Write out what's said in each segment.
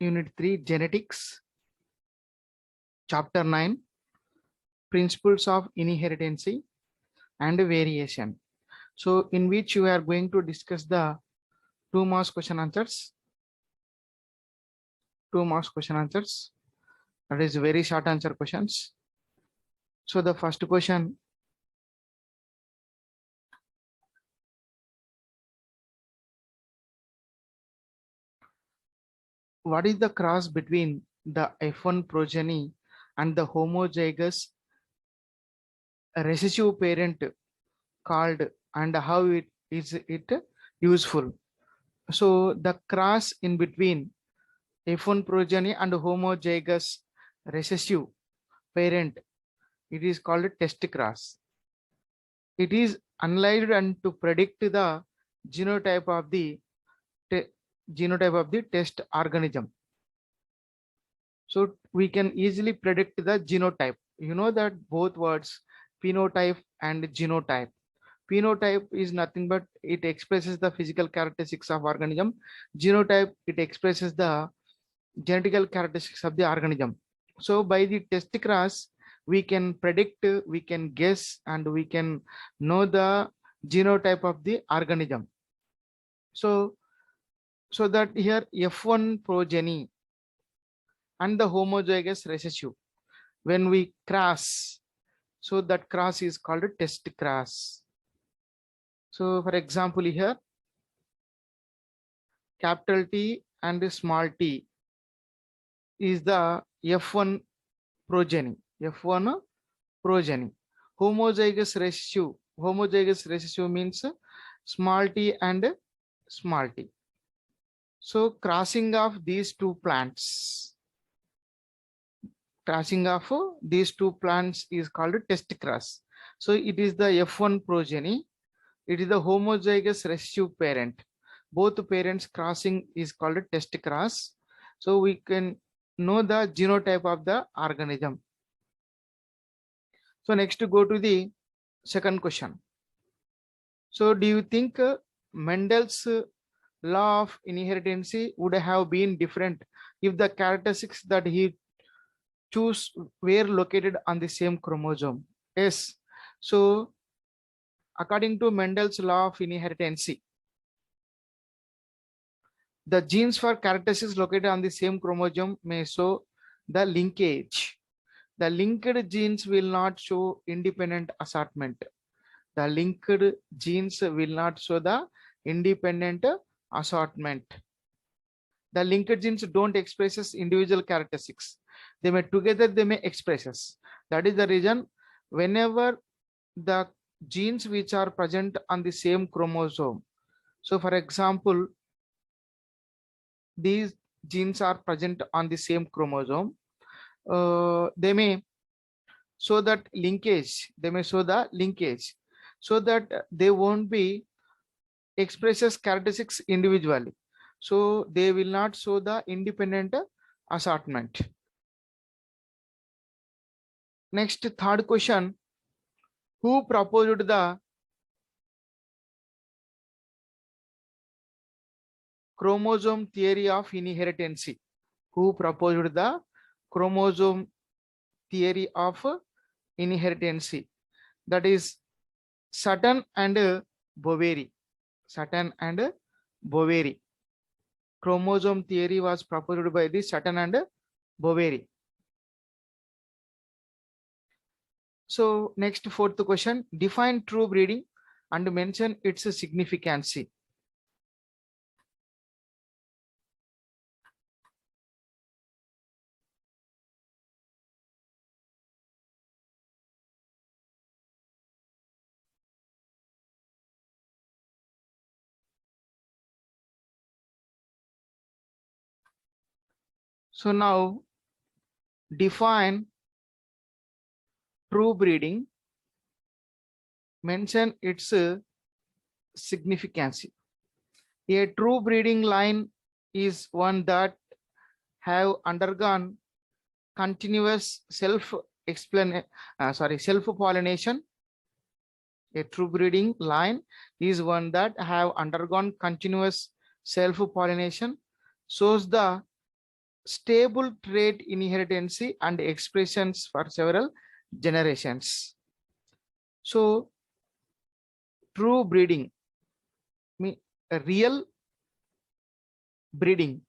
Unit 3, Genetics, Chapter 9, Principles of Inheritance and Variation. So, in which you are going to discuss the 2 marks question answers. 2 marks question answers. That is very short answer questions. So, the first question. What is the cross between the F1 progeny and the homozygous recessive parent called, and how it is useful? So the cross in between F1 progeny and homozygous recessive parent, it is called a test cross. It is analyzed and to predict the genotype of the test organism. So we can easily predict the genotype. You know that both words, phenotype and genotype. Phenotype is nothing but it expresses the physical characteristics of organism. Genotype, it expresses the genetical characteristics of the organism. So by the test cross, we can predict, we can guess, and we can know the genotype of the organism. So that here F1 progeny and the homozygous recessive, when we cross, so that cross is called a test cross. So for example here, capital T and small t is the F1 progeny. F1 progeny. Homozygous recessive means small t and small t. So crossing of these two plants, is called a test cross. So it is the F1 progeny. It is the homozygous recessive parent. Both parents crossing is called a test cross. So we can know the genotype of the organism. So next to go to the second question. So do you think Mendel's law of inheritance would have been different if the characteristics that he chose were located on the same chromosome? Yes. So according to Mendel's law of inheritance, the genes for characteristics located on the same chromosome may show the linkage. The linked genes will not show independent assortment. The linked genes will not show the independent assortment. The linked genes don't express individual characteristics. They may express. That is the reason whenever the genes which are present on the same chromosome. So for example, these genes are present on the same chromosome. They may show that linkage. So that they won't be expresses characteristics individually. So they will not show the independent assortment. Next, third question. Who proposed the chromosome theory of inheritance? Who proposed the chromosome theory of inheritance? That is Sutton and Boveri. Chromosome theory was proposed by the Sutton and Boveri. So next, fourth question. Define true breeding and mention its significance. So now define true breeding, mention its significance. A true breeding line is one that have undergone continuous self-pollination. A true breeding line is one that have undergone continuous self-pollination, shows the stable trait inheritance and expressions for several generations. So true breeding, real breeding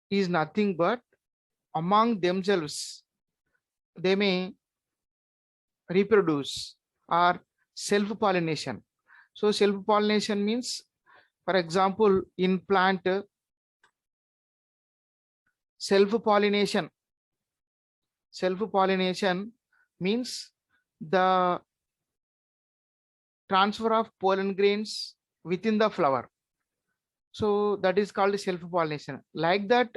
is nothing but among themselves they may reproduce or self-pollination. So self-pollination means, for example, in plant, self-pollination means the transfer of pollen grains within the flower. So that is called self-pollination. Like that,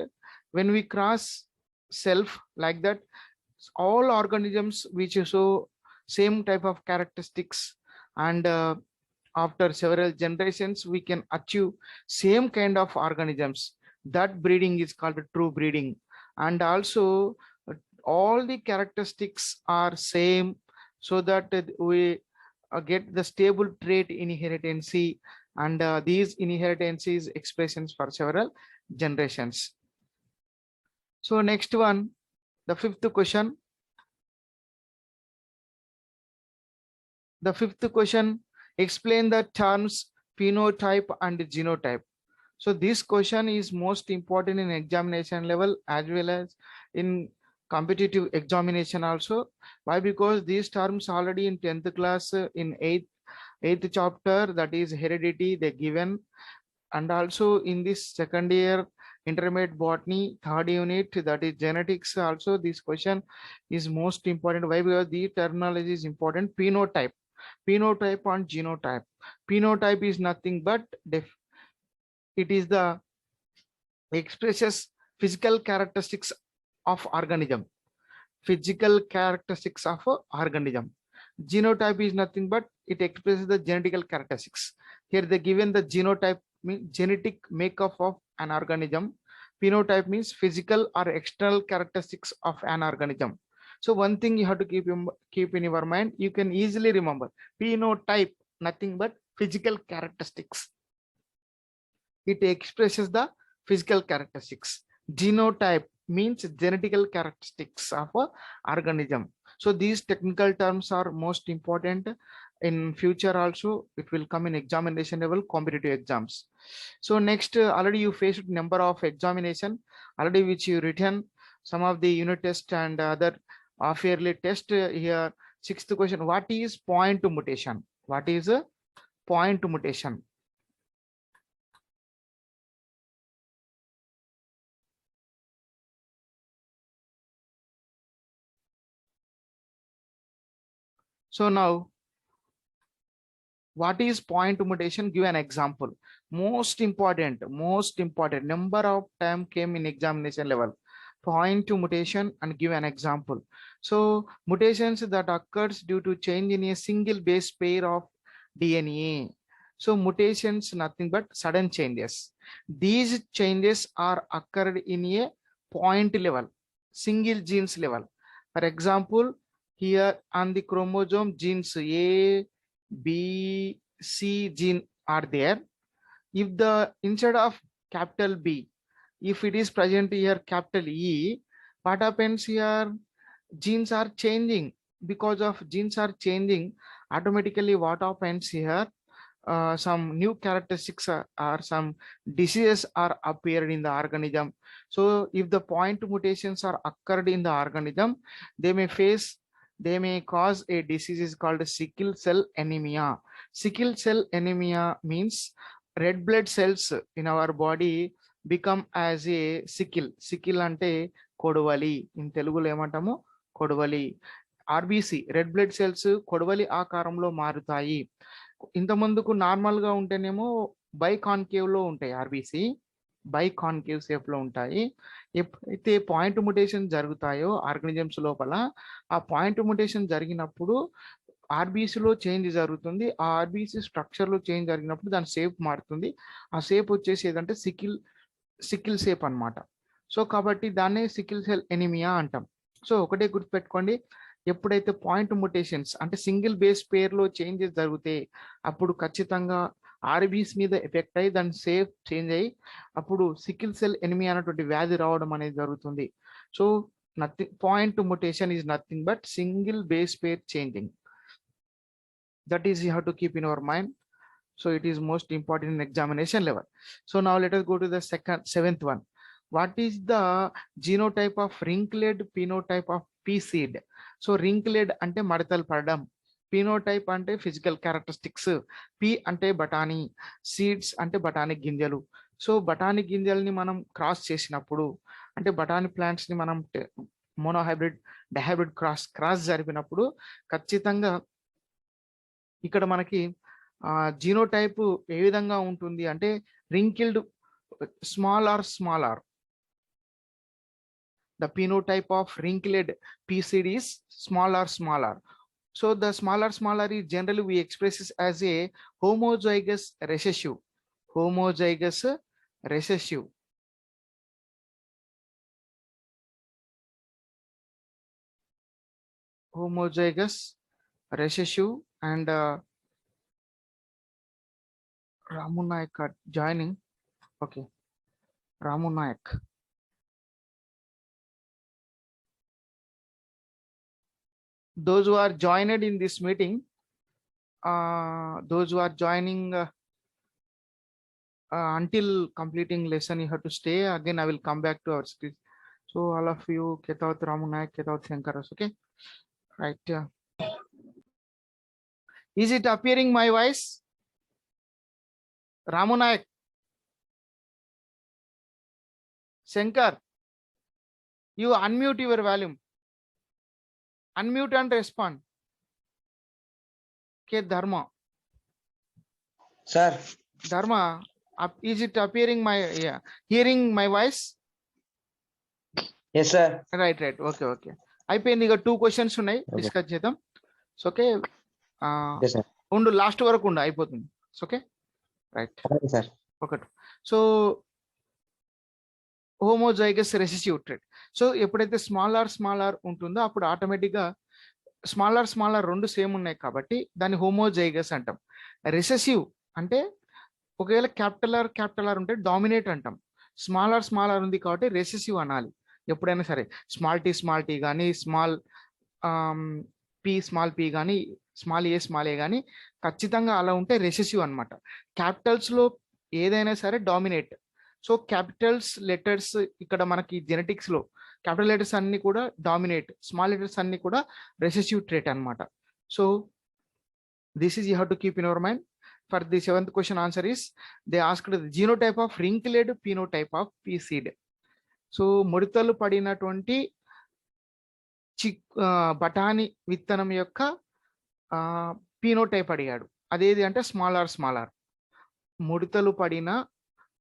when we cross self, like that, all organisms which show same type of characteristics, and after several generations we can achieve same kind of organisms. That breeding is called true breeding. And also all the characteristics are same, so that we get the stable trait inheritance, and these inheritances expressions for several generations. So next one, the fifth question. The fifth question, explain the terms phenotype and genotype. So this question is most important in examination level as well as in competitive examination also. Why? Because these terms already in 10th class, in 8th chapter, that is heredity, they given. And also in this second year intermediate botany 3rd unit, that is genetics, also this question is most important. Why? Because the terminology is important. Phenotype and genotype. Phenotype is nothing but it is the expresses physical characteristics of organism. Genotype is nothing but it expresses the genetical characteristics. Here they given the genotype means genetic makeup of an organism. Phenotype means physical or external characteristics of an organism. So one thing you have to keep in your mind, you can easily remember. Phenotype, nothing but physical characteristics. It expresses the physical characteristics. Genotype means genetical characteristics of an organism. So these technical terms are most important in future also. It will come in examination level, competitive exams. So next, already you faced number of examination already which you written, some of the unit test and other half-yearly test. Here, sixth question, what is point mutation? What is a point mutation? So now, what is point mutation? Give an example. Most important number of time came in examination level. Point mutation and give an example. So mutations that occurs due to change in a single base pair of DNA. So mutations nothing but sudden changes. These changes are occurred in a point level, single genes level. For example, here on the chromosome, genes A, B, C gene are there. If the instead of capital B, if it is present here capital E, what happens here? Genes are changing. Because of genes are changing, automatically what happens here? Some new characteristics or some diseases are appeared in the organism. So if the point mutations are occurred in the organism, they may cause a disease is called sickle cell anemia. Sickle cell anemia means red blood cells in our body become as a sickle ante kodvali, in telugulo emantamu kodvali. RBC red blood cells కొడవలి ఆకారంలో మారుతాయి. ఇంత ముందుకు normal గా ఉంటేనేమో by concave లో ఉంటాయి, RBC by concave shape లో ఉంటాయి. ఎప్పుడైతే పాయింట్ మ్యుటేషన్ జరుగుతాయో ఆర్గానిజమ్స్ లోపల, ఆ పాయింట్ మ్యుటేషన్ జరిగినప్పుడు ఆర్బీసీలో చేంజ్ జరుగుతుంది. ఆ ఆర్బీసీ స్ట్రక్చర్ లో చేంజ్ జరిగినప్పుడు దాని షేప్ మారుతుంది. ఆ షేప్ వచ్చేసి ఏదంటే సికిల్ షేప్ అన్నమాట. సో కాబట్టి దాన్నే సికిల్ సెల్ ఎనిమియా అంటాం. సో ఒకటే గుర్తుపెట్టుకోండి, ఎప్పుడైతే పాయింట్ మ్యుటేషన్స్ అంటే సింగిల్ బేస్ పేర్ లో చేంజెస్ జరిగితే అప్పుడు ఖచ్చితంగా ఆర్బీస్ మీద ఎఫెక్ట్ అయ్యి దాని సేఫ్ చేంజ్ అయ్యి అప్పుడు సికిల్ సెల్ ఎనిమియా అనేటువంటి వ్యాధి రావడం అనేది జరుగుతుంది. So nothing, point mutation is nothing but single base pair changing. That is you have to keep in our mind. So it is most important in examination level. So now let us go to the seventh one. What is the genotype of wrinkled phenotype of pea seed? So wrinkled ante madatal padam, phenotype ante physical characteristics, p ante botany, seeds ante botany గింజలు. So బఠానీ గింజల్ని మనం cross చేసినప్పుడు అంటే బఠానీ plants ని మనం monohybrid dihybrid cross జరిపినప్పుడు ఖచ్చితంగా ఇక్కడ మనకి జీనోటైప్ ఏ విధంగా ఉంటుంది అంటే wrinkled small r. The phenotype of wrinkled pea seed is small r. So the small r is generally we express it as a homozygous recessive. Homozygous recessive. Homozygous recessive and Ramu Naik joining. Okay, Ramu Naik. Those who are joined in this meeting, those who are joining until completing lesson, you have to stay. Again, I will come back to our screen. So all of you, Ketaut Ramu Naik, Ketaut Shankaras. Okay, right. Is it appearing my voice? Ramu Naik, Shankar, you unmute your volume. Unmute and respond. Okay, Dharma. Sir. Dharma, is it appearing my hearing my voice? Yes, sir. Right. Okay. అయిపోయింది. ఇక 2 questions ఉన్నాయి, discuss చేద్దాం. Okay, ఉండు last వరకు ఉండు, అయిపోతుంది. Okay, right sir. ఒకటి. So homozygous recessive trait. So ఎప్పుడైతే స్మాల్ ఆర్ ఉంటుందో అప్పుడు ఆటోమేటిక్గా స్మాల్ ఆర్ రెండు సేమ్ ఉన్నాయి కాబట్టి దాన్ని హోమోజైగస్ అంటాం. రెసెసివ్ అంటే ఒకవేళ క్యాపిటల్ ఆర్ ఉంటే డామినేట్ అంటాం. స్మాల్ ఆర్ ఉంది కాబట్టి రెసెసివ్ అనాలి ఎప్పుడైనా సరే. స్మాల్ టీ కానీ స్మాల్ పీ కానీ స్మాల్ ఏ కానీ ఖచ్చితంగా అలా ఉంటే రెసెసివ్ అనమాట. క్యాపిటల్స్లో ఏదైనా సరే డామినేట్. సో క్యాపిటల్స్ లెటర్స్ ఇక్కడ మనకి జెనెటిక్స్లో క్యాపిటల్ లెటర్స్ అన్ని కూడా డామినేట్, స్మాల్ లెటర్స్ అన్ని కూడా రెసెసివ్ ట్రేట్ అనమాట. So this is you have to keep in our mind. For the 7th question, answer is they asked the genotype of wrinkled phenotype of pea seed. So ముడతలు పడినటువంటి బఠానీ విత్తనం యొక్క phenotype అడిగాడు. అదేది అంటే స్మాల్ ఆర్. ముడతలు పడిన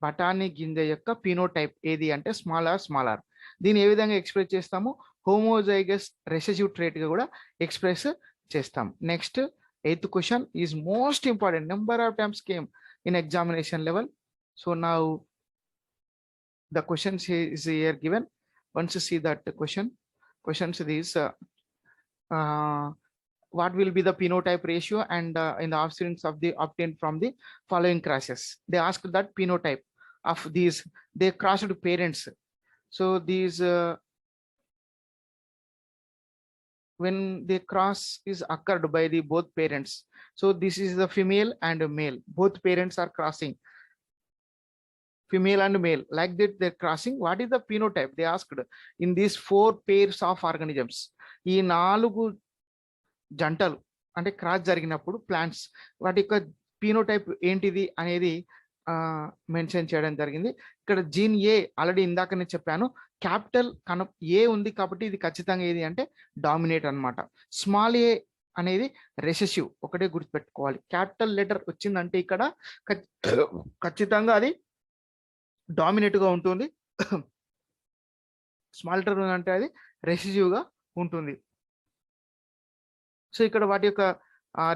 బఠానీ గింజ యొక్క ఫీనోటైప్ ఏది అంటే స్మాల్ ఆర్. దీన్ని ఏ విధంగా ఎక్స్ప్రెస్ చేస్తాము? హోమోజైగస్ రెసెసివ్ ట్రేట్ గా కూడా ఎక్స్ప్రెస్ చేస్తాం. Next 8th question is most important. Number of times came in examination level. So now the questions is here given. Once you see that questions is what will be the phenotype ratio and in the offsprings of the obtained from the following crosses. They asked that phenotype of these, they crossed parents. So these when the cross is occurred by the both parents. So this is the female and male. Both parents are crossing. Female and male. Like that they're crossing. What is the phenotype? They asked in these 4 pairs of organisms. ఈ 4 జంటలు అంటే cross జరిగినప్పుడు plants వాటి యొక్క phenotype ఏంటిది అనేది mention చేయడం జరిగింది. ఇక్కడ జీన్ ఏ ఆల్రెడీ ఇందాకనే చెప్పాను, క్యాపిటల్ ఏ ఉంది కాబట్టి ఇది ఖచ్చితంగా ఏది అంటే డామినేట్ అనమాట. స్మాల్ ఏ అనేది రెసెసివ్, ఒకటే గుర్తుపెట్టుకోవాలి. క్యాపిటల్ లెటర్ వచ్చిందంటే ఇక్కడ ఖచ్చితంగా అది డామినేట్ గా ఉంటుంది. స్మాల్ లెటర్ ఉందంటే అది రెసెసివ్ గా ఉంటుంది. సో ఇక్కడ వాటి యొక్క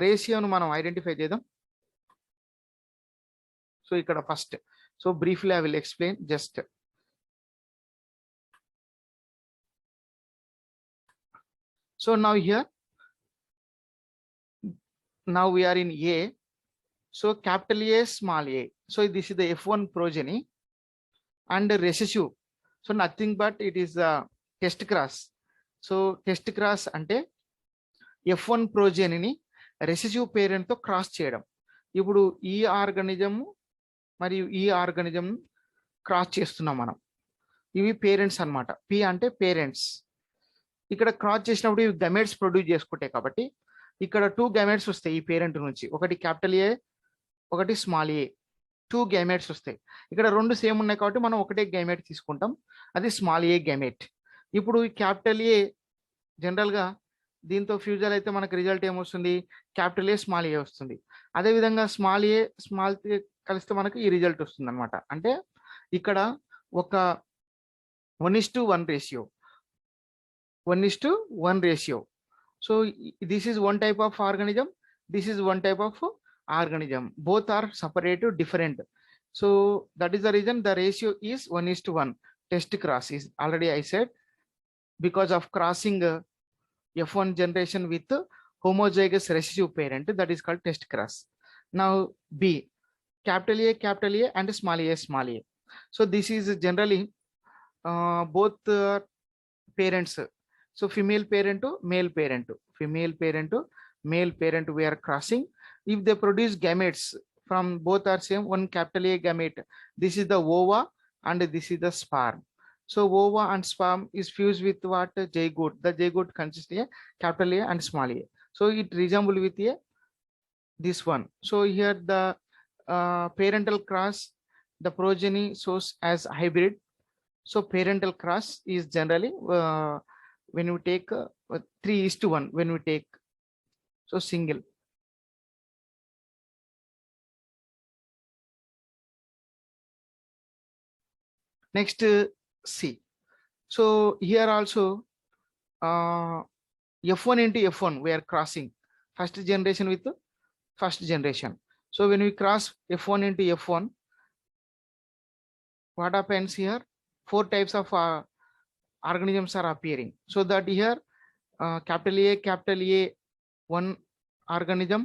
రేషియోను మనం ఐడెంటిఫై చేద్దాం. సో ఇక్కడ first, so briefly I will explain just. So now here, now we are in A. So capital A, small a. So this is the F1 progeny and recessive. So nothing but it is a test cross. So test cross ante F1 ప్రోజెనీని recessive parent తో cross చేయడం. ఇప్పుడు ఈ organism మరియు ఈ organism cross చేస్తున్నాం మనం. ఇవి పేరెంట్స్ అన్నమాట. పి అంటే పేరెంట్స్. ఇక్కడ క్రాస్ చేసినప్పుడు ఇవి గమెట్స్ ప్రొడ్యూస్ చేసుకుంటాయి కాబట్టి ఇక్కడ 2 గమెట్స్ వస్తాయి ఈ పేరెంట్ నుంచి. ఒకటి క్యాపిటల్ ఏ, ఒకటి స్మాల్ ఏ. 2 గమెట్స్ వస్తాయి. ఇక్కడ 2 సేమ్ ఉన్నాయి కాబట్టి మనం ఒకటే గమెట్ తీసుకుంటాం, అది స్మాల్ ఏ గమెట్. ఇప్పుడు ఈ క్యాపిటల్ ఏ జనరల్ గా దీంతో ఫ్యూజల్ అయితే మనకు రిజల్ట్ ఏమొస్తుంది, క్యాపిటల్ ఏ స్మాల్ ఏ వస్తుంది. అదేవిధంగా స్మాల్ ఏ స్మాల్ ఏ కలిస్తే మనకు ఈ రిజల్ట్ వస్తుంది అనమాట. అంటే ఇక్కడ ఒక 1:1 ratio, 1:1 ratio. So this is one type of organism, this is one type of organism. Both are separate, different. So that is the reason the ratio is 1:1. Test cross is already I said because of crossing F1 generation with homozygous recessive parent, that is called test cross. Now B, capital A and small a small a. So this is generally both parents. So female parent to male parent, female parent to male parent we are crossing. If they produce gametes from both are same, one capital A gamete, this is the ova and this is the sperm. So ova and sperm is fused with what, zygote. The zygote consists of capital A and small a. So it resemble with a this one. So here the parental cross, the progeny shows as hybrid. So parental cross is generally when we take 3:1 when we take, so single. Next C. So here also F1 into F1 we are crossing first generation with first generation. So when we cross F1 into F1, what happens here, 4 types of organisms are appearing. So that here capital A one organism.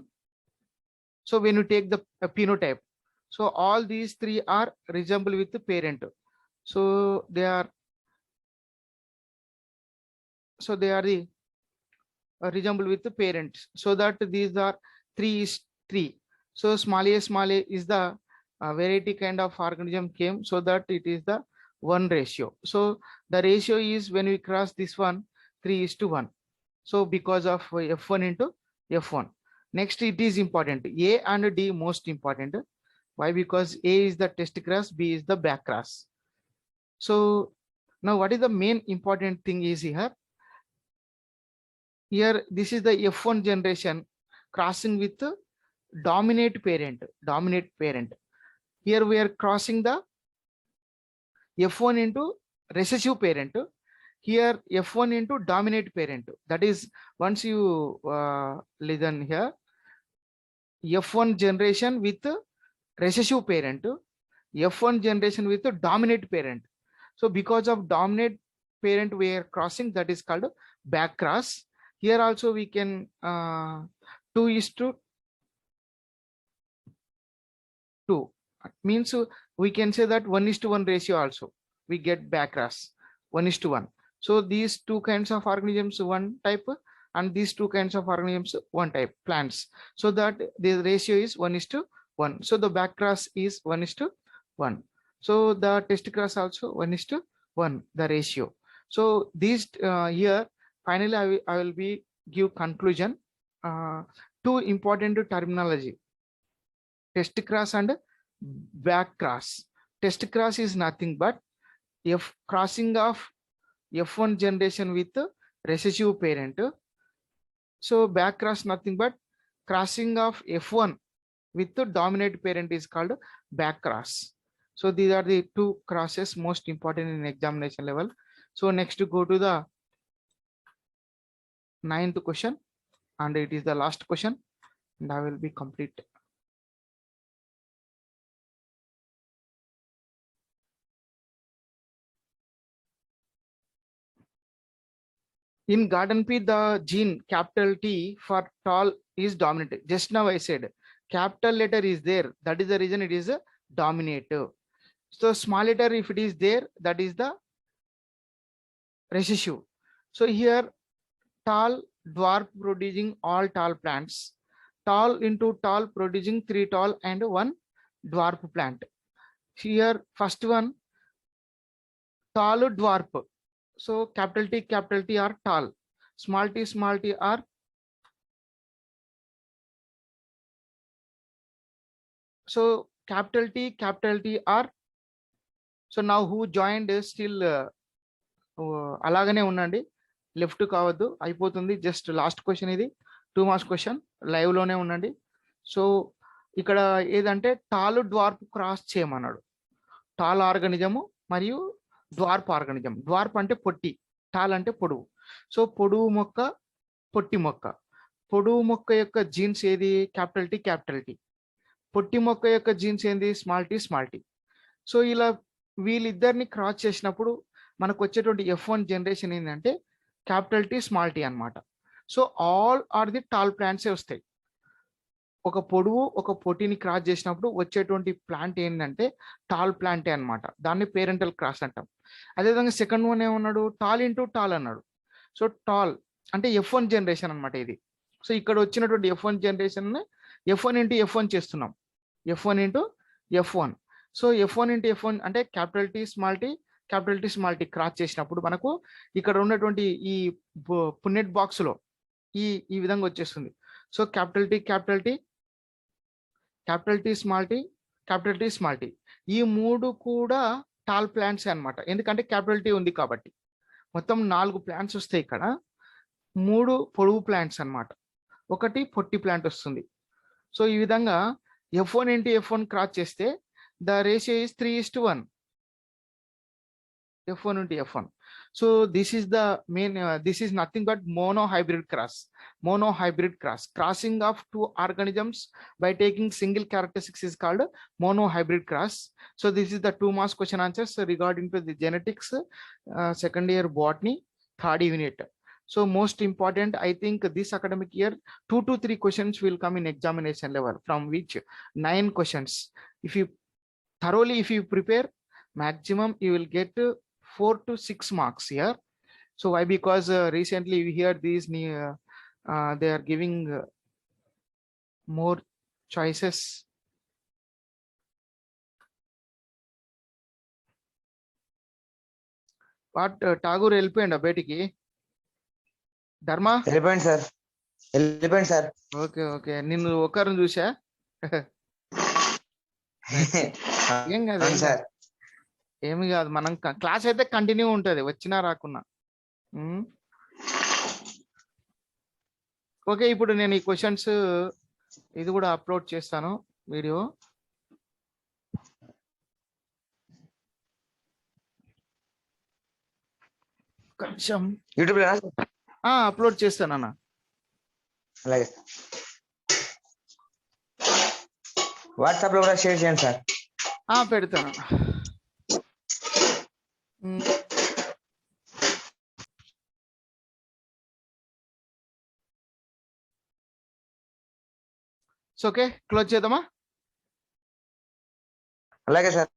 So when you take the phenotype, so all these 3 are resemble with the parent. So they are the resemble with the parents. So that these are 3:3. So small a is the variety kind of organism came, so that it is the 1 ratio. So the ratio is when we cross this one 3:1. So because of F1 into F1. Next it is important, A and D most important. Why? Because A is the test cross, B is the back cross. So now what is the main important thing is here this is the F1 generation crossing with the dominant parent. Here we are crossing the F1 into recessive parent, here F1 into dominant parent. That is, once you listen here, F1 generation with recessive parent, F1 generation with the dominant parent. So because of dominant parent we are crossing, that is called back cross. Here also we can 2:2 means we can say that 1:1 ratio also we get back cross 1:1. So these 2 kinds of organisms one type and these 2 kinds of organisms one type, plants. So that the ratio is 1:1. So the back cross is 1:1. So the test cross also 1:1 the ratio. So these here finally I will be give conclusion. 2 important terminology, test cross and back cross. Test cross is nothing but crossing of F1 generation with recessive parent. So back cross nothing but crossing of F1 with the dominant parent is called back cross. So these are the 2 crosses most important in examination level. So next to go to the 9th question, and it is the last question, and I will be complete. In garden pea, the gene capital T for tall is dominant. Just now I said capital letter is there, that is the reason it is a dominative. So small letter, if it is there, that is the recessive. So here tall, dwarf producing all tall plants, tall into tall producing 3 tall and 1 dwarf plant. Here first one tall dwarf. So capital T are tall, small t are so capital T are. So now who joined is still అలాగనే ఉండండి, left కావద్దు, అయిపోతుంది. Just last question ఇది, 2 marks question, live లోనే ఉండండి. So ఇక్కడ ఏదంటే tall డ్వార్ప్ cross చేయమన్నాడు. టాల్ ఆర్గానిజము మరియు డ్వార్ప్ ఆర్గానిజం. డ్వార్ప్ అంటే పొట్టి, టాల్ అంటే పొడువు. సో పొడువు మొక్క, పొట్టి మొక్క. పొడువు మొక్క యొక్క జీన్స్ ఏది? Capital T. పొట్టి మొక్క యొక్క జీన్స్ ఏంది? Small tea. సో ఇలా వీళ్ళిద్దరిని క్రాస్ చేసినప్పుడు మనకు వచ్చేటువంటి F1 జనరేషన్ ఏంటంటే క్యాపిటల్ టీ స్మాల్ టీ అనమాట. So all are the tall ప్లాంట్సే వస్తాయి. ఒక పొడువు ఒక పొట్టిని క్రాస్ చేసినప్పుడు వచ్చేటువంటి ప్లాంట్ ఏంటంటే టాల్ ప్లాంటే అనమాట. దాన్ని పేరెంటల్ క్రాస్ అంటాం. అదేవిధంగా సెకండ్ వన్ ఏమన్నాడు? టాల్ ఇంటూ టాల్ అన్నాడు. సో టాల్ అంటే F1 జనరేషన్ అనమాట ఇది. సో ఇక్కడ వచ్చినటువంటి F1 generation F1 into F1 చేస్తున్నాం. F1 into F1. So F1 into F1 అంటే capital T small T cross చేసినప్పుడు మనకు ఇక్కడ ఉన్నటువంటి ఈ పున్నెట్ బాక్స్ లో ఈ విధంగా వచ్చేస్తుంది. So capital T small T ఈ మూడు కూడా టాల్ ప్లాంట్స్ అన్నమాట. ఎందుకంటే క్యాపిటల్ టీ ఉంది కాబట్టి. మొత్తం 4 ప్లాంట్స్ వస్తాయి ఇక్కడ. 3 పొడవు ప్లాంట్స్ అన్నమాట, ఒకటి పొట్టి ప్లాంట్ వస్తుంది. సో ఈ విధంగా F1 ఇంటూ F1 క్రాస్ చేస్తే the ratio is 3:1. F1 into F1. So this is the main, this is nothing but monohybrid cross. Crossing of 2 organisms by taking single characteristics is called monohybrid cross. So this is the 2 marks question answers regarding to the genetics, second year botany, third unit. So most important, I think this academic year 2 to 3 questions will come in examination level, from which 9 questions. If you thoroughly, if you prepare, maximum you will get 4 to 6 marks here. So why? Because recently we hear these they are giving more choices. But Tagore వెళ్ళిపోయిండా బయటికి? ధర్మ వెళ్ళిపోయింది sir. Okay నిన్ను ఒకరిని చూసా. ఏం కాదు sir, ఏమి కాదు. మనం క్లాస్ అయితే కంటిన్యూ ఉంటది, వచ్చినా రాకున్నా. ఓకే, ఇప్పుడు నేను ఈ క్వశ్చన్స్ ఇది కూడా అప్లోడ్ చేస్తాను వీడియో. కొంచెం యూట్యూబ్ అప్లోడ్ చేస్తానన్నా. అలాగే వాట్సాప్ లో కూడా షేర్ చేయండి సార్. పెడతాను. ఓకే, క్లోజ్ చేద్దామా? అలాగే సార్.